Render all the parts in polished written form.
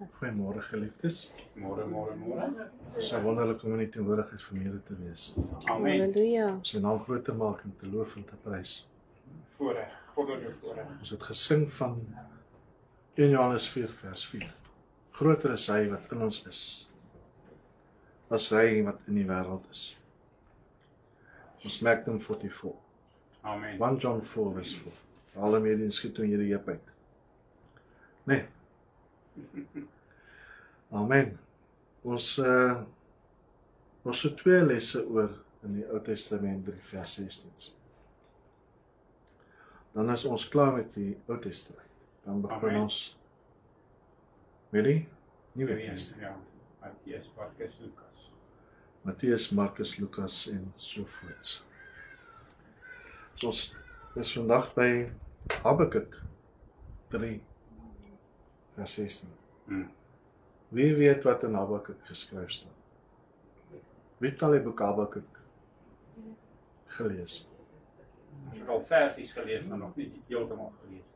Goeiemôre geliefdes. Môre. Het is so wonderlik om in die teenwoordigheid van Here te wees. Amen. Halleluja. Om sy naam groot te maak en te loof en te prys. Voorreg, goddelike voorreg. Ons het gesing van 1 Johannes 4 vers 4. Groter is hy wat in ons is, as hy wat in die wêreld is. Ons merk dan 44. Amen. 1 John 4 vers 4. Alle mediens skiet toe hierdie heup uit. Nee. Amen. Ons so 2 lesse oor in die Ou Testament 3 vers 16. Dan is ons klaar met die Ou Testament. Dan begin Amen. ons met die Nuwe Testament. Ja, Matteus, Markus, Lukas. Matteus, Markus, Lukas en so voorts. So ons is vandag by Habakuk 3 vers 16. Wie weet wat in Habakuk geskryf staan? Wie het al die boek Habakuk gelees? Ek het al versies gelees, maar nog nie heeltemal gelees.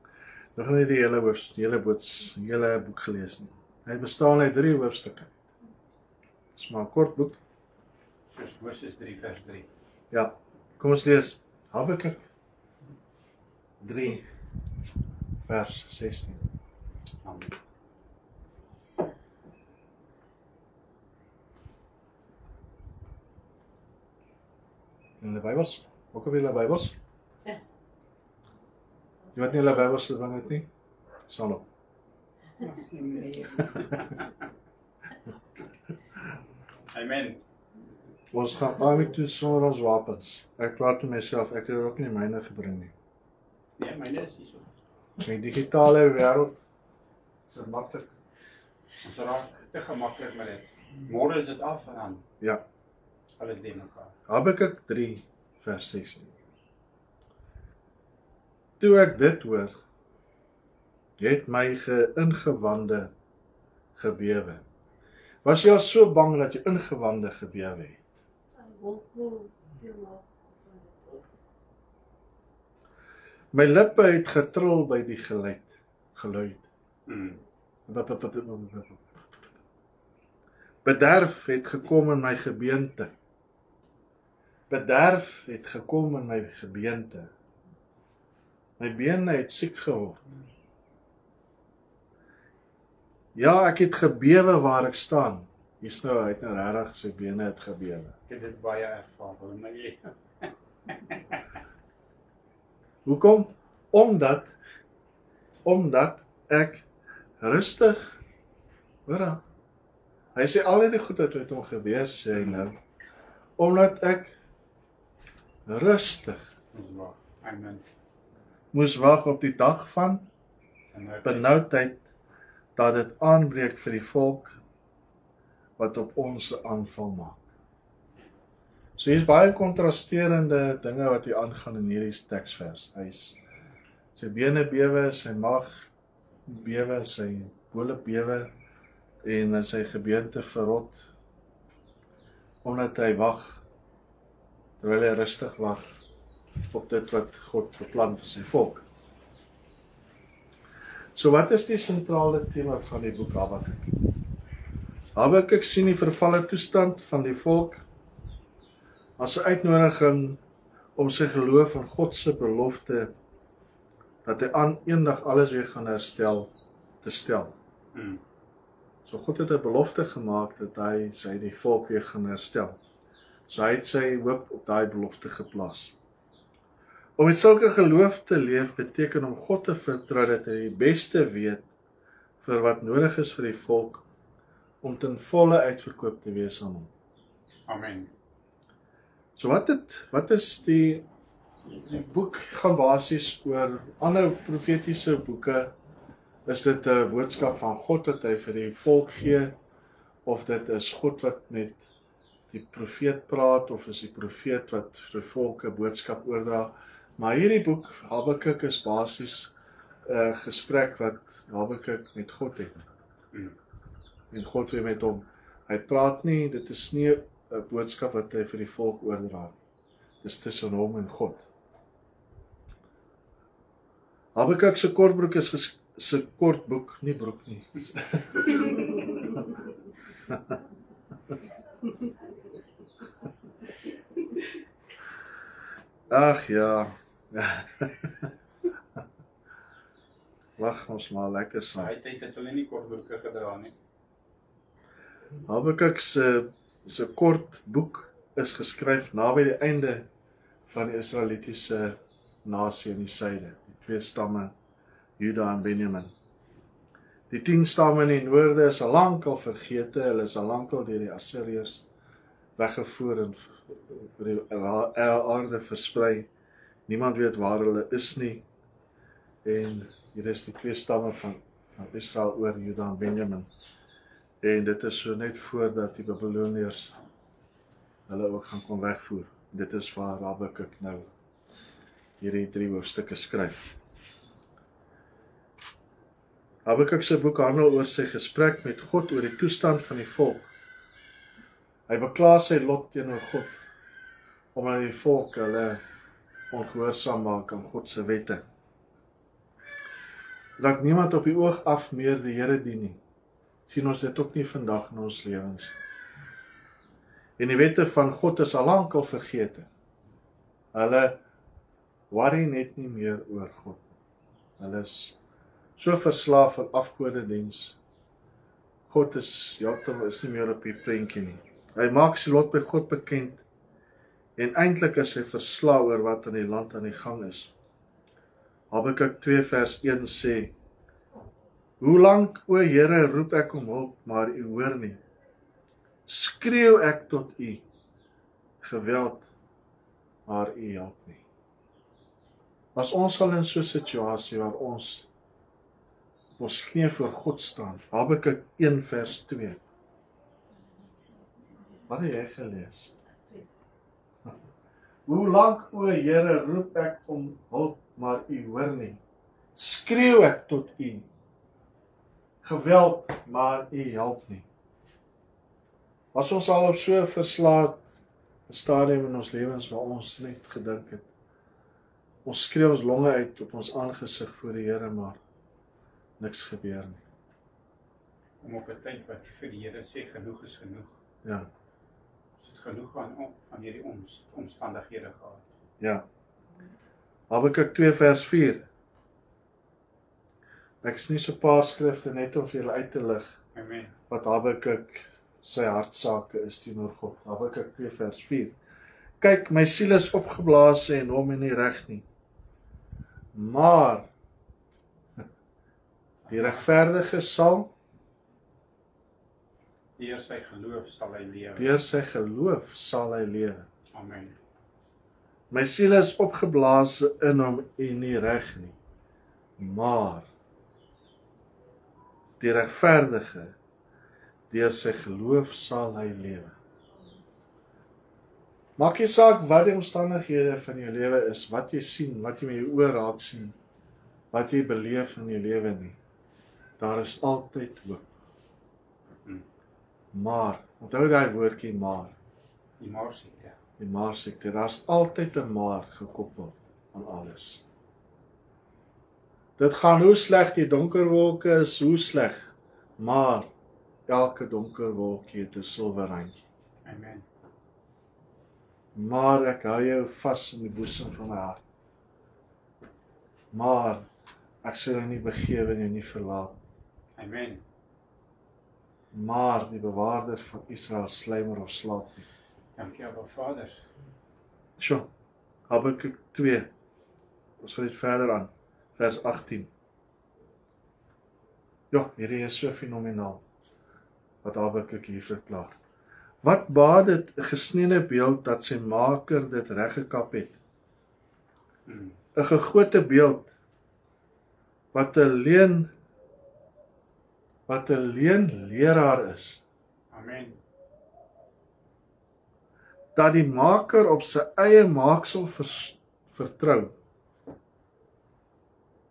Nog nie die hele boek gelees nie. Hy bestaan uit 3 hoofstukke. Dis maar 'n kort boek. Soos Moses 3 vers 3. Ja, kom ons lees Habakuk 3 vers 16. Amen. In die Bybels? Ook op julle Bybels? Ja. Jy wat nie julle Bybels te bring het nie? Staan op. Amen. Ons gaan army toe sonder ons wapens. Ek praat met myself, ek het ook nie myne gebring nie. Nee, myne is nie so. In die digitale wêreld is dit maklik. Ons raak te gemaklik met dit. Môre is dit af en dan Ja, alles die mekaar. Habakuk 3 vers 16. Toe ek dit hoor, het my ingewande gebewe. Was jy al so bang dat jy ingewande gebewe het? My lippe het getril by die geluid. Bederf het gekom in my gebeente. Bederf het gekom in my gebeente. My bene het siek geword. Ja, ek het gebewe waar ek staan. Hier's nou, hy het nou regtig sy bene het gebewe. Ek het dit baie ervaar in my lewe. Hoekom? Omdat ek rustig, hoor, hy sê al die goed wat met hom gebeur, sê hy nou, omdat ek rustig Ons wag. Amen. moes wag op die dag van En nou benoudheid, dat dit aanbreek vir die volk, wat op ons 'n aanval maak. So hier's baie kontrasterende dinge wat hier aangaan in hierdie teksvers. Sy bene bewe, sy maag bewe, sy bole bewe en sy gebeente verrot, omdat hy wag, terwyl hy rustig wag op dit wat God beplan vir sy volk. So wat is die sentrale tema van die boek Habakuk? Habakuk sien die vervalle toestand van die volk as 'n uitnodiging om sy geloof in God se belofte dat hy eendag alles weer gaan herstel, te stel. So God het 'n belofte gemaak dat hy die volk weer gaan herstel. So hy het sy hoop op daai belofte geplaas. Om met sulke geloof te leef beteken om God te vertrou dat hy die beste weet vir wat nodig is vir die volk om ten volle uitverkoop te wees aan hom. Amen. So wat is die boek gaan basies oor ander profetiese boeke, is dit 'n boodskap van God wat hy vir die volk gee, of dit is God wat met die profeet praat, of is die profeet wat vir die volk 'n boodskap oordra. Maar hierdie boek, Habakuk, is basies 'n gesprek wat Habakuk met God het. En God weer met hom. Hy praat nie, dit is nie 'n boodskap wat hy vir die volk oordra. Dis tussen hom en God. Habakuk se kortboek is se kort boek, nie broek nie. Ag ja. Wag ons maar lekker saam. Hy het hulle nie kortbroeke gedra nie. Habakuk se kort boek is geskryf naby die einde van die Israelitiese nasie in die suide. Die 2 stamme, Juda en Benjamin. Die 10 stamme in die noorde is al lank al vergete, hulle is al lank al deur die Assiriërs weggevoer en oor die aarde versprei. Niemand weet waar hulle is nie. En hier is die 2 stamme van Israel oor, Juda en Benjamin. En dit is so net voordat die Babyloniërs hulle ook gaan kom wegvoer. Dit is waar Habakuk nou hierdie 3 hoofstukke skryf. Habakuk se boek handel oor sy gesprek met God oor die toestand van die volk. Hy beklaar sy lot teenoor God, omdat die volk hulle ongehoorsaam maak aan God se wette. Dat niemand op die oog af meer die Here dien nie. Sien ons dit ook nie vandag in ons lewens. En die wette van God is al lank al vergete. Hulle worry net nie meer oor God. Hulle is so verslaaf aan afgodediens. God is nie meer op die prentjie nie. Hy maak sy lot by God bekend en eintlik is hy verslae oor wat in die land aan die gang is. Habakuk 2 vers 1 sê: Hoe lank, o Here, roep ek om hulp, maar u hoor nie. Skreeu ek tot u geweld, maar u help nie. As ons sal in so 'n situasie waar ons op ons knie voor God staan, Habakuk 1 vers 2. Wat het jy gelees? Hoe lank, o Here, roep ek om hulp, maar u hoor nie. Skreeu ek tot u geweld, maar u help nie. As ons al op so verslaat 'n stadium in ons lewens waar ons net gedink het, ons skree ons longe uit op ons aangesig voor die Here, maar niks gebeur nie. Om op 'n tyd wat vir die Here sê genoeg is genoeg. Ja. Ons het genoeg van hierdie omstandighede gehad. Ja. Habakuk 2 vers 4. Ek is nie so 'n paar skrifte net om vir julle uit te lig Amen. wat Habakuk sy hartsake is teenoor God. Habakuk 2 vers 4. Kyk, my siel is opgeblaas en hom nie reg nie. Maar die regverdige sal Deur sy geloof sal hy lewe. deur sy geloof sal hy lewe. Amen. My siel is opgeblaas in hom en nie reg nie. Maar die regverdige deur sy geloof sal hy lewe. Maak nie saak wat die omstandighede van jou lewe is, wat jy sien, wat jy met jou oë raak sien, wat jy beleef in jou lewe nie. Daar is altyd hoop. Maar, onthou daai woordjie maar. Die maarsiekte. Die maarsiekte, daar's altyd 'n maar gekoppel aan alles. Dit gaan hoe sleg, die donker wolke is hoe sleg, maar elke donker wolkie het 'n silwer randjie. Amen. Maar ek hou jou vas in die boesem van my hart. Maar ek sal jou nie begewe en jou nie verlaat. Amen. Maar die bewaarder van Israel slymer of slaap nie. Dankie Abba Vader. Sjoe, Habakuk 2. Ons gaan dit verder aan. Vers 18. Ja, hierdie is so fenomenaal wat Habakuk hier verklaar. Wat baat dit 'n gesneede beeld dat sy maker dit reggekap het? 'n Gegote beeld wat 'n leenleraar is. Amen. Dat die maker op sy eie maaksel vertrou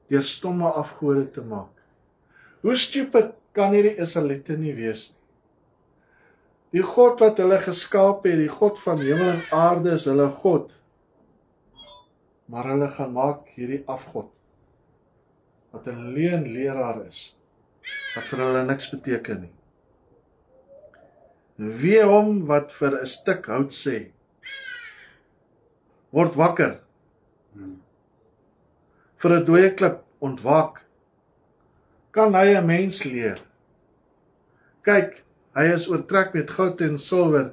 deur stomme afgode te maak. Hoe stupid kan hierdie Israeliete nie wees nie? Die God wat hulle geskaap het, die God van hemel en aarde is hulle God. Maar hulle gaan maak hierdie afgod. wat 'n leenleraar is, wat vir hulle niks beteken nie. Wee hom wat vir 'n stuk hout sê, word wakker, vir 'n dooie klip ontwaak, kan hy 'n mens leer. Kyk, hy is oortrek met goud en silwer,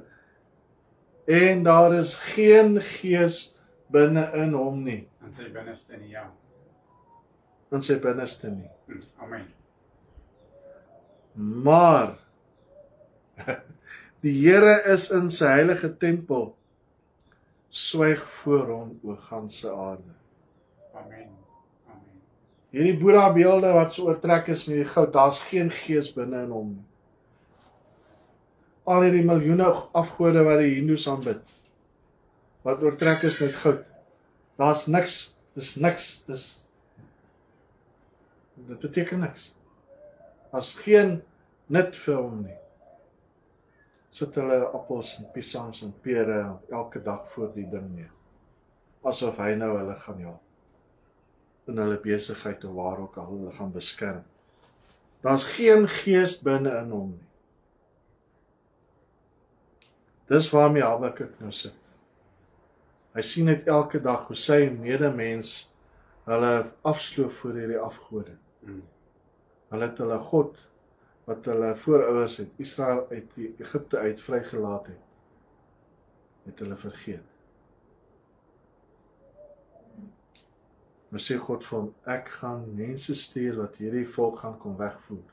en daar is geen gees binne in hom nie, In sy binneste nie, ja. in sy binneste nie. Amen. Maar die Here is in sy heilige tempel, swyg voor hom oor ganse aarde. Amen. Amen. Hierdie Boeddha beelde wat so oortrek is met die goud, daar's geen gees binne in hom nie. Al hierdie miljoene afgode wat die Hindoes aanbid, wat oortrek is met goud, daar's niks, dis niks, dit beteken niks. Daar's geen nut vir hom nie. Sit hulle appels en piesangs en pere elke dag voor die ding neer, asof hy nou hulle gaan help in hulle besigheid of waar ook al hulle gaan beskerm. Daar's geen gees binne in hom nie. Dis waarmee Habakuk nou sit. Hy sien net elke dag hoe sy medemens hulle afsloof voor hierdie afgode. Hulle het hulle God, wat hulle voorouers het, Israel uit Egipte uit vrygelaat het hulle vergeet. Maar sê God vir hom, ek gaan mense stuur wat hierdie volk gaan kom wegvoer.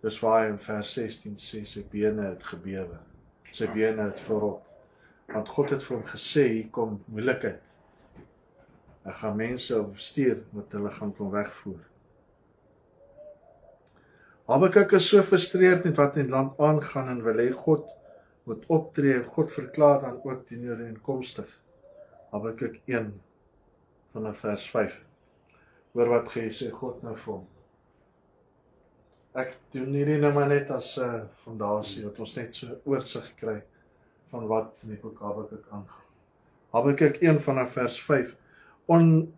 Dis waar hy in vers 16 sê, sy bene het gebewe, sy bene het verrot. Want God het vir hom gesê, hier kom moeilikheid. Ek gaan mense stuur wat hulle gaan kom wegvoer. Habakuk is so frustreerd met wat in die land aangaan en wil hê God moet optree en God verklaar dan ook dienooreenkomstig. Habakuk 1 vanaf vers 5. Hoor wat sê God nou vir hom. Ek doen hierdie nou maar net as fondasie, dat ons net so oorsig kry van wat in die boek Habakuk aangaan. Habakuk 1 vanaf vers 5.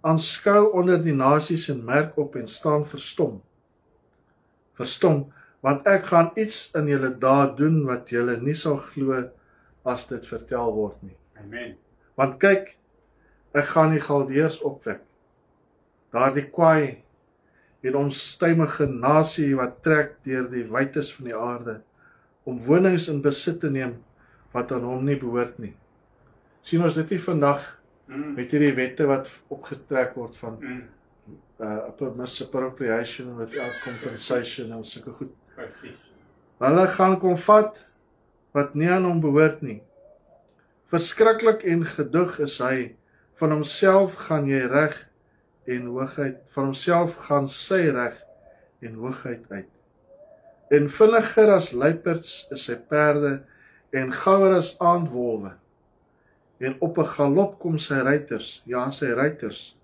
Aanskou onder die nasies en merk op en staan verstom. Verstom, want ek gaan iets in julle dae doen wat julle nie sal glo as dit vertel word nie. Amen. Want kyk, ek gaan die Galdeërs opwek. Daardie kwaai en onstuimige nasie wat trek deur die wytes van die aarde, om wonings in besit te neem wat aan hom nie behoort nie. Sien ons dit nie vandag met hierdie wette wat opgetrek word van misappropriation without compensation en sulke goed. Presies. Hulle gaan kom vat wat nie aan hom behoort nie. Verskriklik en gedoeg is hy, van homself gaan jy reg en hoogheid, van homself gaan sy reg en hoogheid uit. En vinniger as luiperds is sy perde en gouer as aandwolwe. En op 'n galop kom sy ruiters, ja sy ruiters.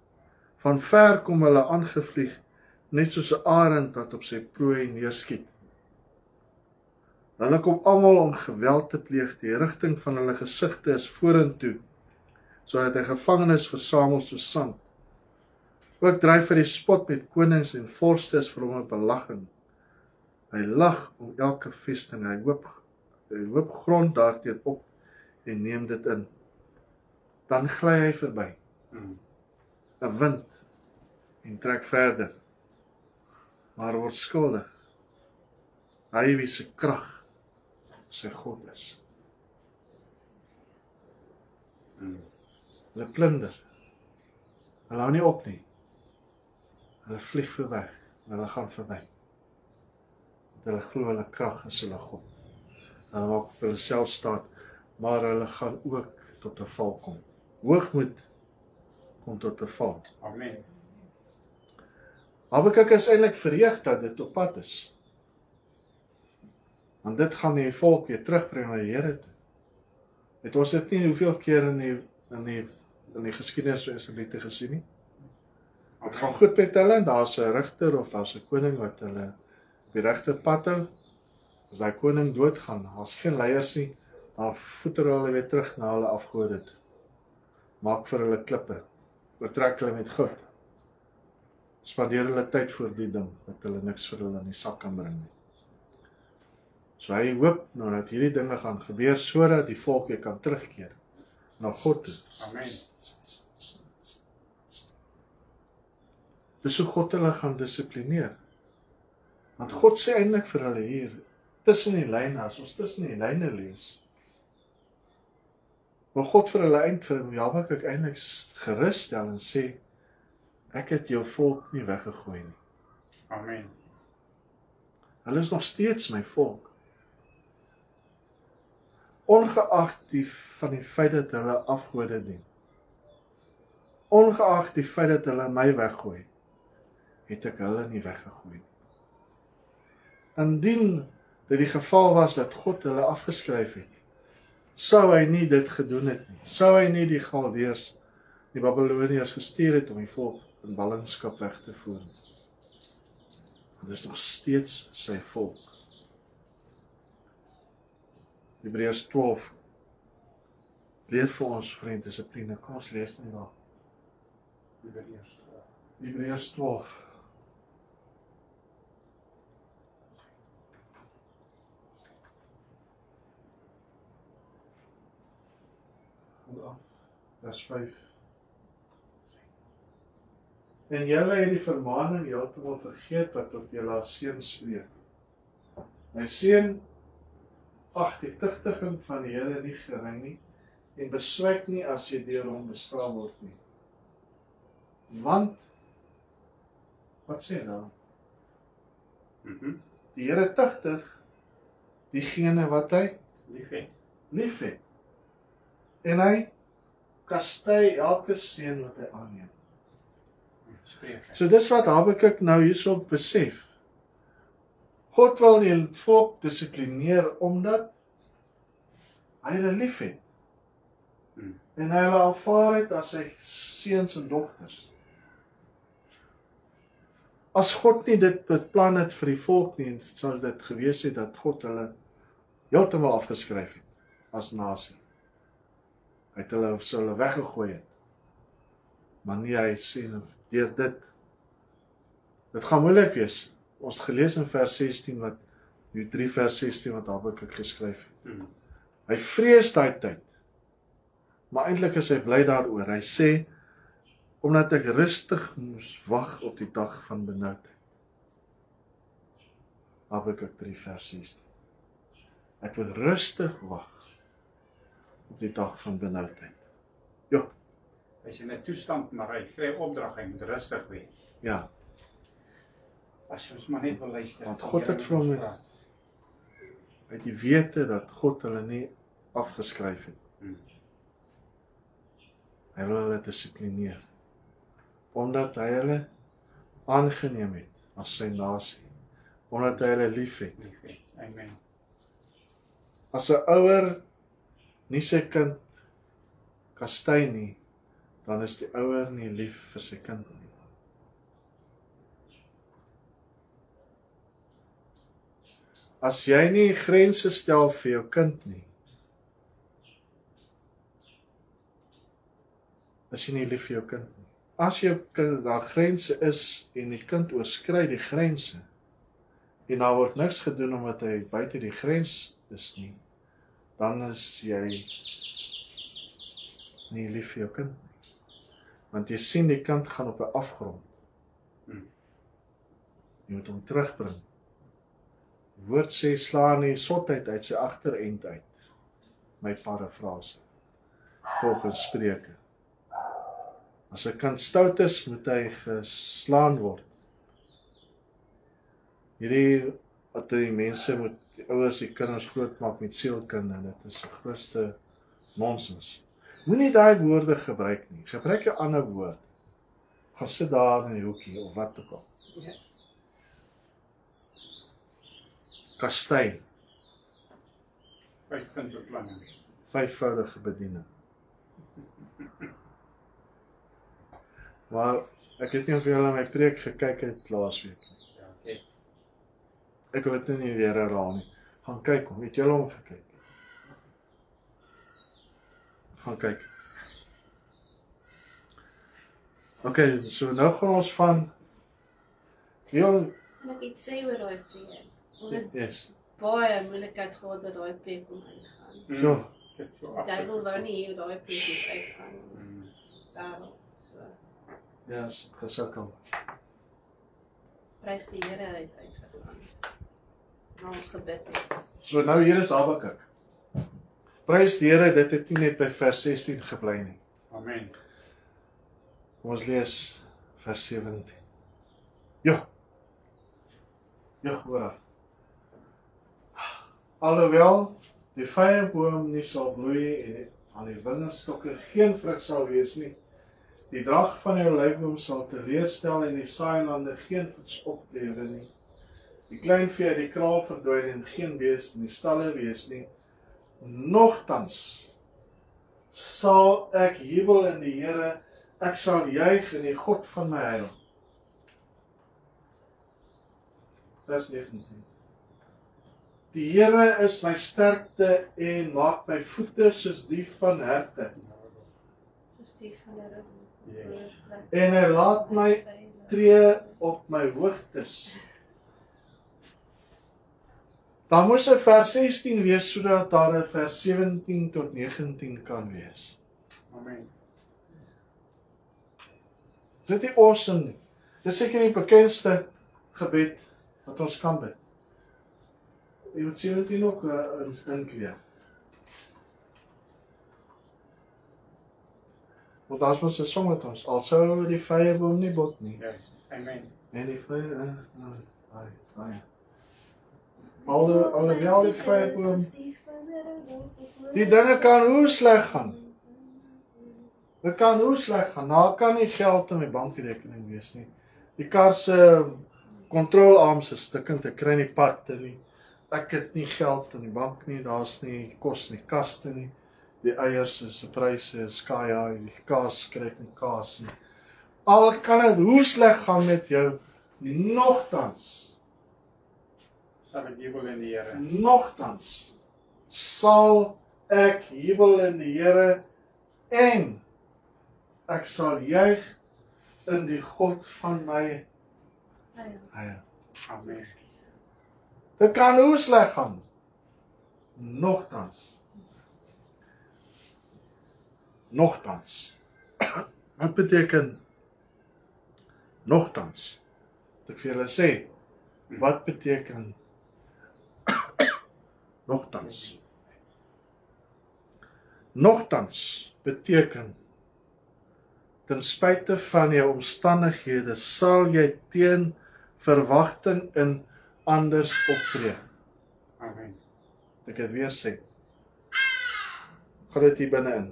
Van ver kom hulle aangevlieg, net soos 'n arend wat op sy prooi neerskiet. Hulle kom almal om geweld te pleeg, die rigting van hulle gesigte is vorentoe, sodat hy gevangenes versamel soos sand. Ook dryf hy die spot met konings en vorstes vir hom 'n belaging. Hy lag om elke vesting, hy hoop grond daarteen op en neem dit in. Dan gly hy verby. 'n wind en trek verder, maar word skuldig. Hy wie se krag sy God is. Hulle plunder. Hulle hou nie op nie. Hulle vlieg verweg. Hulle gaan verby. Hulle glo hulle krag is hulle God. Hulle maak op hulle self staat, maar hulle gaan ook tot 'n val kom. Hoogmoed kom tot 'n val. Amen. Habakuk is eintlik verheug dat dit op pad is. Want dit gaan die volk weer terugbring na die Here toe. Het ons dit nie hoeveel keer in die geskiedenis van Israeliete gesien nie? Het gaan goed met hulle, daar's 'n rigter of daar's 'n koning wat hulle op die regte pad hou. As daai koning doodgaan, daar's geen leiers nie, dan voeter hulle weer terug na hulle afgode toe. Maak vir hulle klippe, oortrek hulle met goud. spandeer hulle tyd vir die ding, dat hulle niks vir hulle in die sak kan bring nie. So hy hoop nou dat hierdie dinge gaan gebeur, sodat die volk weer kan terugkeer na God toe. Amen. Dis hoe God hulle gaan dissiplineer. Want God sê eintlik vir hulle hier, tussen die lyne, as ons tussen die lyne lees, wil God vir hulle vir Habakuk eintlik gerus stel en sê, ek het jou volk nie weggegooi nie. Amen. Hulle is nog steeds my volk. Ongeag die feit dat hulle afgode dien. Ongeag die feit dat hulle my weggooi, het ek hulle nie weggegooi nie. Indien dit die geval was dat God hulle afgeskryf het, sou hy nie dit gedoen het nie. Sou hy nie die Galdeërs, die Babiloniërs gestuur het om die volk in ballingskap weg te voer. Dit is nog steeds sy volk. Hebreërs 12 leer vir ons vriend dissipline. Kom ons lees net daar. Hebreërs 12. Vers 5. En julle het die vermaning heeltemal vergeet wat tot julle as seun spreek. My seun, ag die tugtiging van die Here nie gering nie, en beswyk nie as jy deur hom bestraaf word nie. Want, wat sê hy dan? Die Here tugtig diegene wat hy lief het. En hy kastei elke seun wat hy aanneem. So dis wat Habakuk nou hierso besef. God wil die volk dissiplineer omdat hy hulle lief het. En hy hulle aanvaar het as sy seuns en dogters. As God nie dit beplan het vir die volk nie, sou dit gewees het dat God hulle heeltemal afgeskryf het as nasie. Hy het hulle weggegooi het. Maar nie, hy sê deur dit gaan moeilik wees. Ons het gelees in vers 16 die 3 vers 16 wat Habakuk geskryf het. Hy vrees daai tyd. Maar eintlik is hy bly daaroor. Hy sê, omdat ek rustig moes wag op die dag van benoudheid. Habakuk 3 vers 16. Ek moet rustig wag op die dag van benoudheid. Ja. Hy is in 'n toestand, maar hy kry opdrag, hy moet rustig wees. Ja. As ons maar net wil luister. Want God het vir hom uit die wete dat God hulle nie afgeskryf het. Hy wil hulle dissiplineer. Omdat hy hulle aangeneem het as sy nasie. Omdat hy hulle lief het. Amen. As 'n ouer nie sy kind kastei nie, dan is die ouer nie lief vir sy kind nie. As jy nie grense stel vir jou kind nie, is jy nie lief vir jou kind nie. As jou kind daar grense is en die kind oorskry die grense en daar word niks gedoen omdat hy buite die grens is nie, dan is jy nie lief vir jou kind nie. Want jy sien die kind gaan op 'n afgrond. Jy moet hom terugbring. Die woord sê slaan die sotheid uit sy agterend uit. My parafrase. Volgens Spreuke. As 'n kind stout is, moet hy geslaan word. Hierdie wat die mense moet, die ouers die kinders grootmaak met sielkunde, dit is die grootste nonsens. Moenie daai woorde gebruik nie. Gebruik 'n ander woord. Gaan sit daar in die hoekie of wat ook al. Kastei. 5 kindbeplanning. 5voudige bediening. Maar ek het nie of julle my preek gekyk het laasweek nie. Ja, okay. Ek wil dit nie weer herhaal nie. Gaan kyk, het julle hom gekyk? Gaan kyk. Ok, so nou gaan ons van Jong, Kan ek iets sê oor daai projek? Ons het yes. baie moeilikheid gehad dat daai projek kon ingaan. Ja. Dit so Die duiwel wou nie hier daai projek moes uitgaan. Mm. Wêreld. So, Ja, is gesukkel. prys die Here uitgegaan. Na ons gebid het. So nou hier is Habakuk. Prys die Here, dit het nie net by vers 16 gebly nie. Amen. Kom ons lees vers 17. Ja. Ja, hoor. Alhoewel die vyeboom nie sal bloei en aan die wingerdstokke geen vrug sal wees nie, die drag van die olyfboom sal teleurstel en die saailande geen voeds oplewer nie. Die kleinvee uit die kraal verdwyn en geen bees in die stalle wees nie. Nogtans sal ek jubel in die Here, ek sal juig in die God van my heil. Vers 19. Die Here is my sterkte en maak my voete soos die van herte. Soos die van die Yes. En hy laat my tree op my hoogtes. Dan moes 'n vers 16 wees sodat daar 'n vers 17 tot 19 kan wees. Amen. Is dit nie awesome nie? Dis seker die bekendste gebed wat ons kan bid. Jy moet 17 ook inkleer. Want daar's mos 'n song met ons, al sou die vyeboom nie bot nie. Yes. Amen. En die vyeboom, alhoewel die vyeboom, die dinge kan hoe sleg gaan. Dit kan hoe sleg gaan. Nou kan nie geld in my bankrekening wees nie. Die kar se kontrolearms is stukkend, ek kry nie parte nie. Ek het nie geld in die bank nie, daar's nie kos nie, kaste nie. Die eiers is se pryse is sky high, die kaas kry ek nie kaas nie. Al kan dit hoe sleg gaan met jou, nogtans Sal ek jubel in die Here. Nogtans sal ek jubel in die Here en ek sal juig in die God van my heil. Amen. Dit kan hoe sleg gaan. Nogtans. Wat beteken nogtans? Wat ek vir julle sê, wat beteken nogtans? Nogtans beteken ten spyte van jou omstandighede sal jy teen verwagting in anders optree. Amen. Ek het weer sê. Gaan dit hier binne in.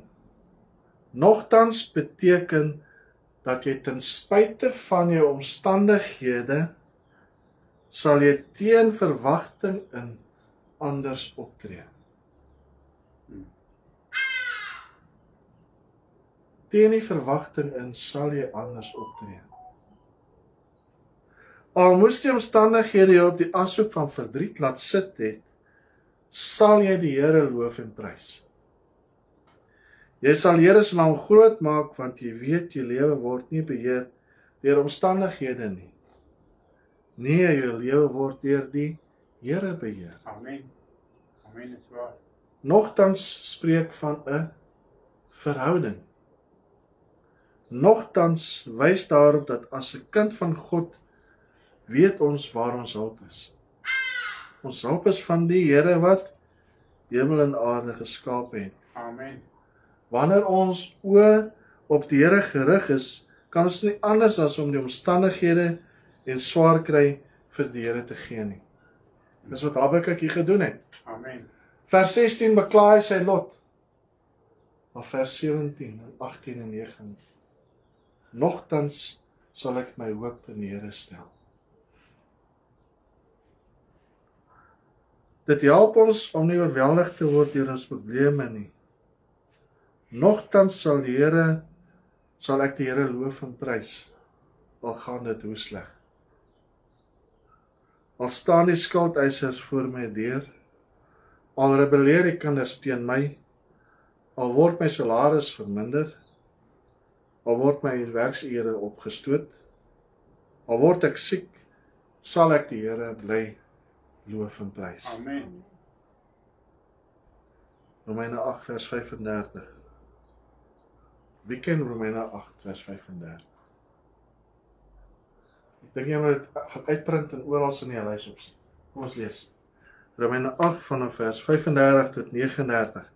Nogtans beteken dat jy ten spyte van jou omstandighede sal jy teen verwagting in anders optree. Teen die verwagting in sal jy anders optree. Al moes die omstandighede jou op die ashoop van verdriet laat sit het, sal jy die Here loof en prys. Jy sal Here se naam groot maak, want jy weet jou lewe word nie beheer deur omstandighede nie. Nee, jou lewe word deur die Here beheer. Amen. Amen is waar. Nogtans spreek van 'n verhouding. Nogtans wys daarop dat as 'n kind van God weet ons waar ons hulp is. Ons hulp is van die Here wat hemel en aarde geskaap het. Amen. Wanneer ons oë op die Here gerig is, kan ons nie anders as om die omstandighede en swaar kry vir die Here te gee nie. Dis wat Habakuk hier gedoen het. Amen. Vers 16 beklaai hy sy lot. Maar vers 17 en 18 en 19. Nogtans sal ek my hoop in die Here stel. Dit help ons om nie oorweldig te word deur ons probleme nie. Nogtans sal ek die Here loof en prys, al gaan dit hoe sleg. Al staan die skuldeisers voor my deur, al rebelleer die kinders teen my, al word my salaris verminder, al word my werksure opgestoot, al word ek siek sal ek die Here bly loof en prys. Amen. Romeine 8 vers 35. Wie ken Romeine 8 vers 35? Ek dink jy moet dit gaan uitprint en oral in die lys opsien. Kom ons lees. Romeine 8 vanaf vers 35 tot 39.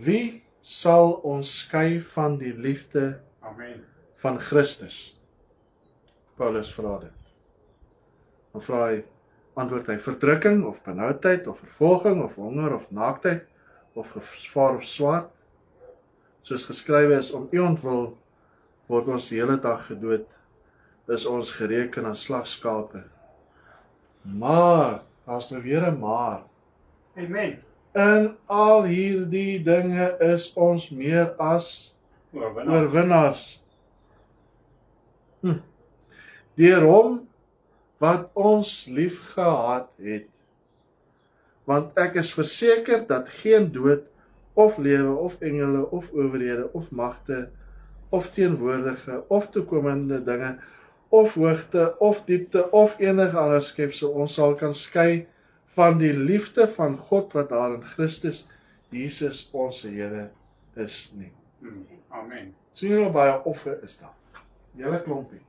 Wie sal ons skei van die liefde Amen. van Christus? Paulus vra dit. Dan vra hy, antwoord hy, verdrukking of benoudheid of vervolging of honger of naaktheid of gevaar of swaard? Soos geskrywe is, om u ontwil word ons die hele dag gedood, is ons gereken as slagskape. Maar, daar is nou weer 'n maar. Amen. In al hierdie dinge is ons meer as oorwinnaars. Deur hom wat ons lief gehad het. Want ek is verseker dat geen dood, of lewe, of engele, of owerhede, of magte, of teenwoordige, of toekomende dinge, of hoogte, of diepte, of enige ander skepsel ons sal kan skei van die liefde van God wat daar in Christus Jesus ons Here is nie. Amen. Sien jy nou baie offer is daar? Hele klompie.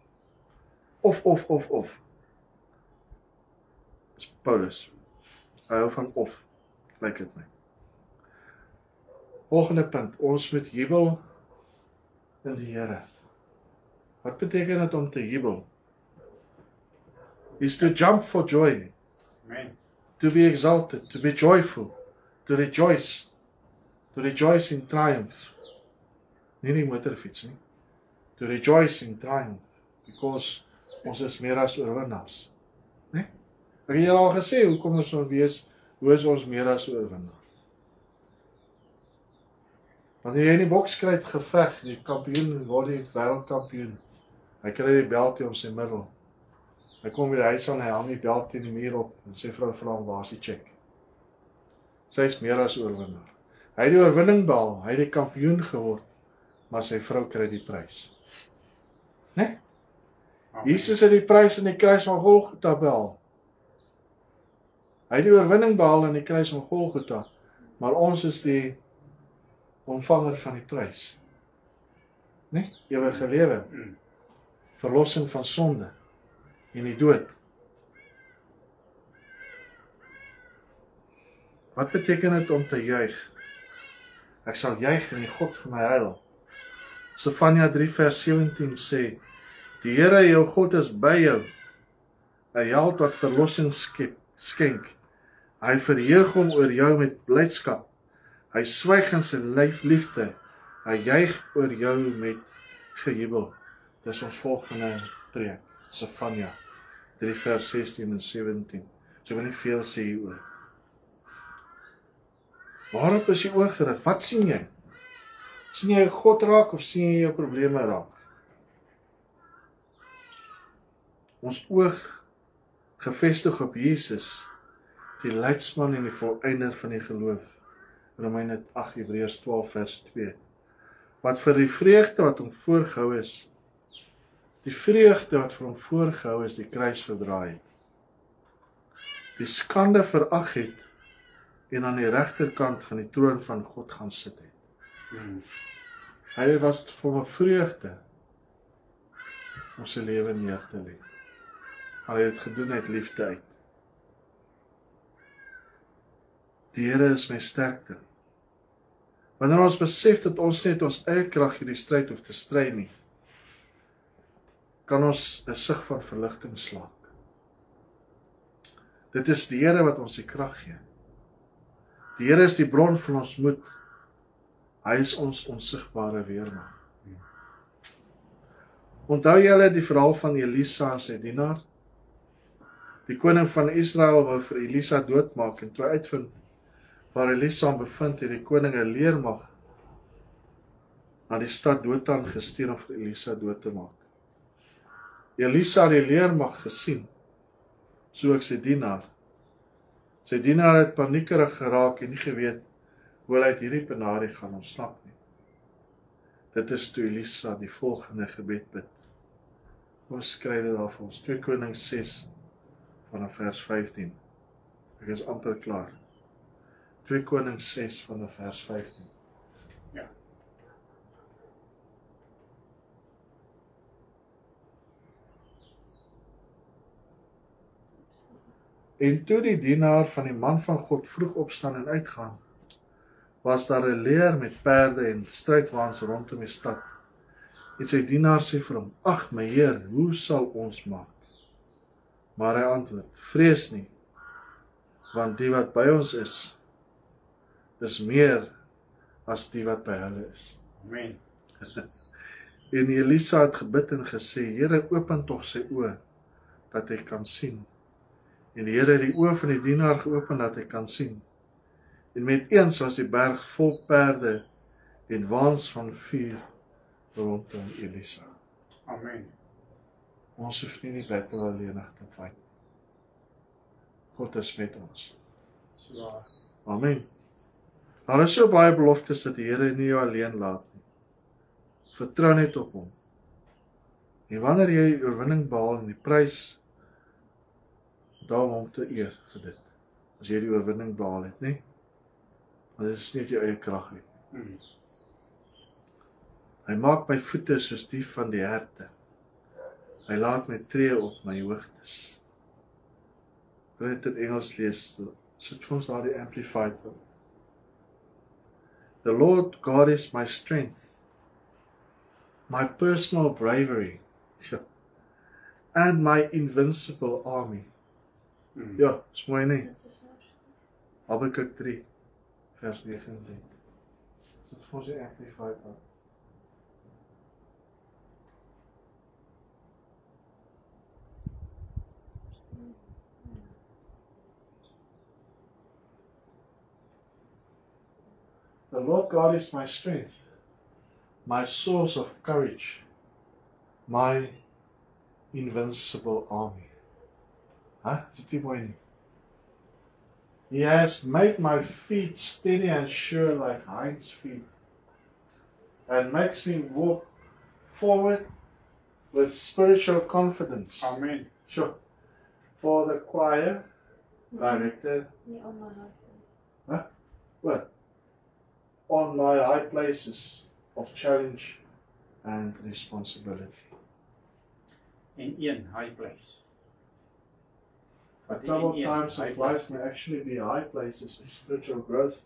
Of. Dis Paulus. Hy hou van of, lyk dit my. Volgende punt, ons moet jubel in die Here. Wat beteken dit om te jubel? Is to jump for joy, Amen. to be exalted, to be joyful, to rejoice in triumph. Nie die motorfiets nie. To rejoice in triumph, because ons is meer as oorwinnaars. Nee? Ek het julle al gesê, hoekom ons moet wees, hoe is ons meer as oorwinnaar? Wanneer jy in die bokskryt geveg, die kampioen word die wêreldkampioen. Hy kry die belt om sy middel. Hy kom by die huis aan, hy hang die belt teen die muur op en sy vrou vra hom, waar is die check? Sy is meer as oorwinnaar. Hy het die oorwinning behaal, hy het die kampioen geword, maar sy vrou kry die prys. Nee? Jesus het die prys in die kruis van Golgotha behaal. Hy het die oorwinning behaal in die kruis van Golgotha, maar ons is die ontvanger van die prys. Nee? Ewige lewe, verlossing van sonde en die dood. Wat beteken dit om te juig? Ek sal juig in die God van my heil. Sefanja 3 vers 17 sê, die Here jou God is by jou, 'n held wat verlossing skenk. Hy verheug hom oor jou met blydskap. Hy swyg in sy liefde. Hy juig oor jou met gejubel. Dis ons volgende preek, Sefanja 3 vers 16 en 17. So wil nie veel sê hieroor. Waarop is jy oog gerig? Wat sien jy? Sien jy God raak of sien jy jou probleme raak? Ons oog gefestig op Jesus, die leidsman en die volëinder van die geloof. Romeine 8, Hebreërs 12 vers 2. Wat vir die vreugde wat hom voorgehou is, die vreugde wat vir hom voorgehou is, die kruis verdraai het. Die skande verag het en aan die regterkant van die troon van God gaan sit het. Hy was vir hom 'n vreugde om sy lewe neer te lê. Maar hy het gedoen uit liefde uit. Die Here is my sterkte. Wanneer ons besef dat ons net ons eie krag hierdie stryd hoef te stry nie, kan ons 'n sig van verligting slaak. Dit is die Here wat ons die krag gee. Die Here is die bron van ons moed. Hy is ons onsigbare weermag. Onthou julle die verhaal van Elisa en sy dienaar? Die koning van Israel wou vir Elisa doodmaak en toe hy uitvind waar Elisa hom bevind, het die koning 'n leermag na die stad Dothan gestuur om vir Elisa dood te maak. Elisa het die leermag gesien, so ook sy dienaar. Sy dienaar het paniekerig geraak en nie geweet hoe hy uit hierdie penarie gaan ontsnap nie. Dit is toe Elisa die volgende gebed bid. Ons skryf dit daar vir ons, 2 Konings 6 vanaf vers 15. Ek is amper klaar. 2 Konings 6 vanaf vers 15. Ja. En toe die dienaar van die man van God vroeg opstaan en uitgaan, was daar 'n leer met perde en strydwaans rondom die stad. En sy dienaar sê vir hom: "Ag my Heer, hoe sal ons maak?" Maar hy antwoord: "Vrees nie, want die wat by ons is meer as die wat by hulle is." Amen. En Elisa het gebid en gesê: "Here, open tog sy oë, dat hy kan sien." En die Here het die oë van die dienaar geopen dat hy kan sien. En met eens was die berg vol perde en waans van vuur rondom Elisa. Amen. Ons hoef nie die battle alleenig te fight. God is met ons. So, Amen. Daar is so baie beloftes dat die Here nie jou alleen laat nie. Vertrou net op hom. En wanneer jy oorwinning behaal en die prys, daal hom te eer vir dit. As jy die oorwinning behaal het, nie? Want dit is nie jou eie krag nie. Hy maak my voete soos die van die herte. Hy laat my tree op my hoogtes. Ek wil dit in Engels lees, sit vir ons daar die Amplified. The Lord God is my strength, my personal bravery, and my invincible army. Ja, is mooi nie? Habakuk 3, vers 19. Sit vir ons die Amplified aan. The Lord God is my strength, my source of courage, my invincible army. Is dit nie mooi nie? He has made my feet steady and sure like hinds' feet, and makes me walk forward with spiritual confidence. Amen. Sure. For the choir director, Nie on my hart. what? On my high places of challenge and responsibility. In een high place. But troubled times of life may actually be high places of spiritual growth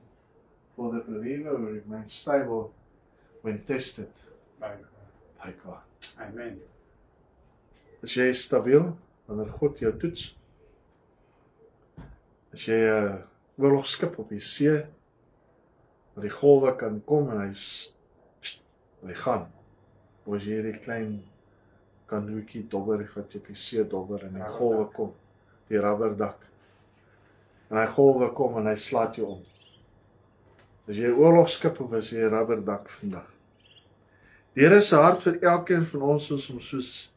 for the believer who remains stable when tested By by God. Amen. Is jy stabiel wanneer God jou toets? Is jy 'n oorlogskip op die see waar die golwe kan kom en hy gaan? Of is jy hierdie klein kanoetjie dobber wat op die see dobber en die golwe kom, die rubberdak. En hy golwe kom en hy slaat jou om. Is jy 'n oorlogskip of is jy 'n rubberdak vandag? Die Here se hart vir elkeen van ons is om soos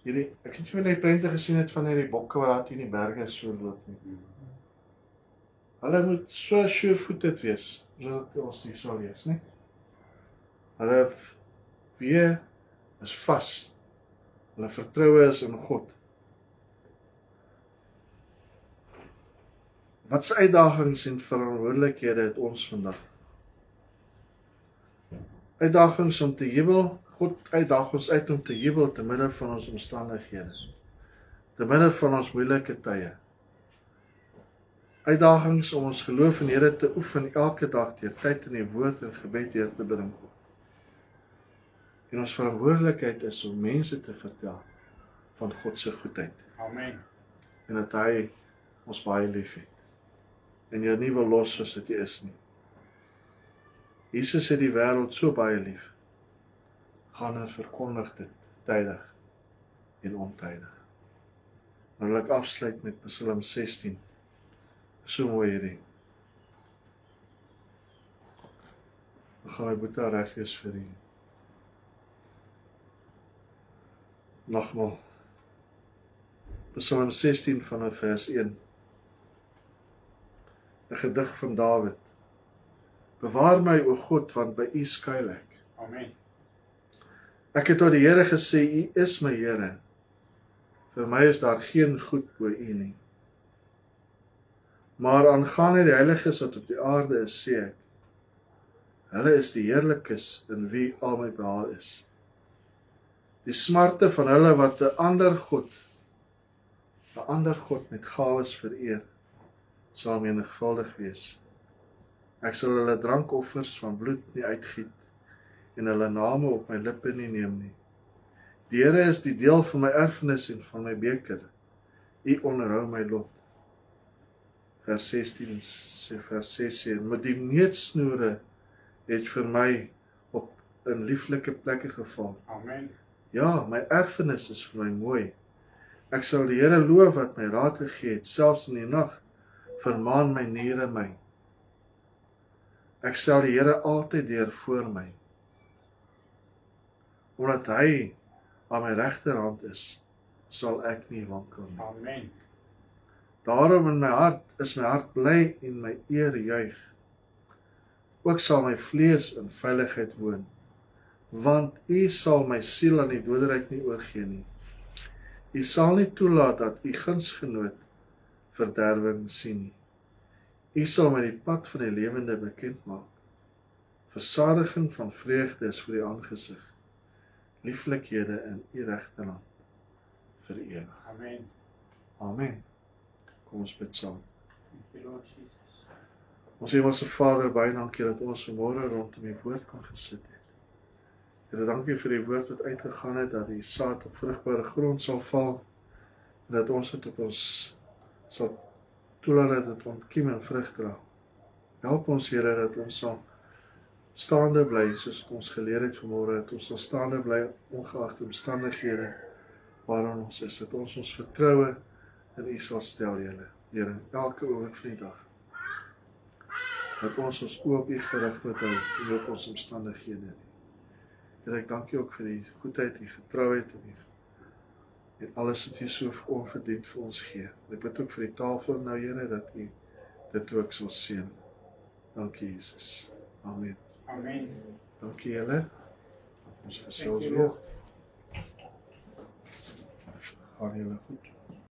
hierdie, ek het jy net prente gesien het van hierdie bokke wat daar in die berge so loop nie. Hulle moet so sure-footed wees, sodat ons nie sal lees nie. Hulle weer is vas. Hulle vertroue is in God. Wat se uitdagings en verantwoordelikhede het ons vandag? Uitdagings om te jubel. God uitdaag ons uit om te jubel te midde van ons omstandighede. Te midde van ons moeilike tye. Uitdagings om ons geloof in die Here te oefen elke dag deur tyd in die woord en gebed deur te bring. En ons verantwoordelikheid is om mense te vertel van God se goedheid. Amen. En dat hy ons baie lief het. En jou nie wil los soos dit jy is nie. Jesus het die wêreld so baie lief. Gaan en verkondig dit tydig en ontydig. Nou wil ek afsluit met Psalm 16. So mooi hierdie. Ek gaan my boeta reg wees vir die nagmaal. Psalm 16 vanaf vers 1. 'n gedig van Dawid. Bewaar my, o God, want by U skuil ek. Amen. Ek het tot die Here gesê, U is my Here. Vir my is daar geen goed bo U nie. Maar aangaande die heiliges wat op die aarde is, sê ek, hulle is die heerlikes in wie al my behaal is. Die smarte van hulle wat 'n ander God met gawes vereer, sal menigvuldig wees. Ek sal hulle drankoffers van bloed nie uitgiet en hulle name op my lippe nie neem nie. Die Here is die deel van my erfenis en van my beker. U onderhou my lot. Vers 16 sê, vers 6 sê, met die neetsnoere het vir my op in lieflike plekke geval. Amen. Ja, my erfenis is vir my mooi. Ek sal die Here loof wat my raad gegee het, selfs in die nag vermaan my niere my. Ek stel die Here altyd deur voor my. Omdat hy aan my regterhand is, sal ek nie wankel nie. Amen. Daarom in my hart is my hart bly en my eer juig. Ook sal my vlees in veiligheid woon, want U sal my siel aan die doderyk nie oorgee nie. U sal nie toelaat dat U gunsgenoot verderwing sien nie. U sal my die pad van die lewende bekend maak. Versadiging van vreugde is voor U aangesig. Lieflikhede in U regterhand vir ewig. Amen. Amen. Kom ons bid saam. Dank U, Lord Jesus. Ons Hemelse Vader, baie dankie dat ons vanmôre rondom U woord kon gesit het. Here, dankie vir die woord wat uitgegaan het, dat die saad op vrugbare grond sal val, en dat ons dit op ons sal toelaat dat dit ontkiem en vrug dra. Help ons, Here, dat ons sal staande bly, soos wat ons geleer het vanmôre, dat ons sal staande bly, ongeag die omstandighede waarin ons is, dat ons ons vertroue in U sal stel, Here, elke oomblik van die dag. Dat ons oë op U gerig moet hou, en op ons omstandighede. Here, ek dank U ook vir die goedheid, die getrouheid en alles wat U so onverdiend vir ons gee. Ek bid ook vir die tafel nou, Here, dat U dit ook sal seën. Dankie, Jesus. Amen. Amen. Dankie, julle. Ons gesels Dankie, weer. Lord. Gaan julle goed.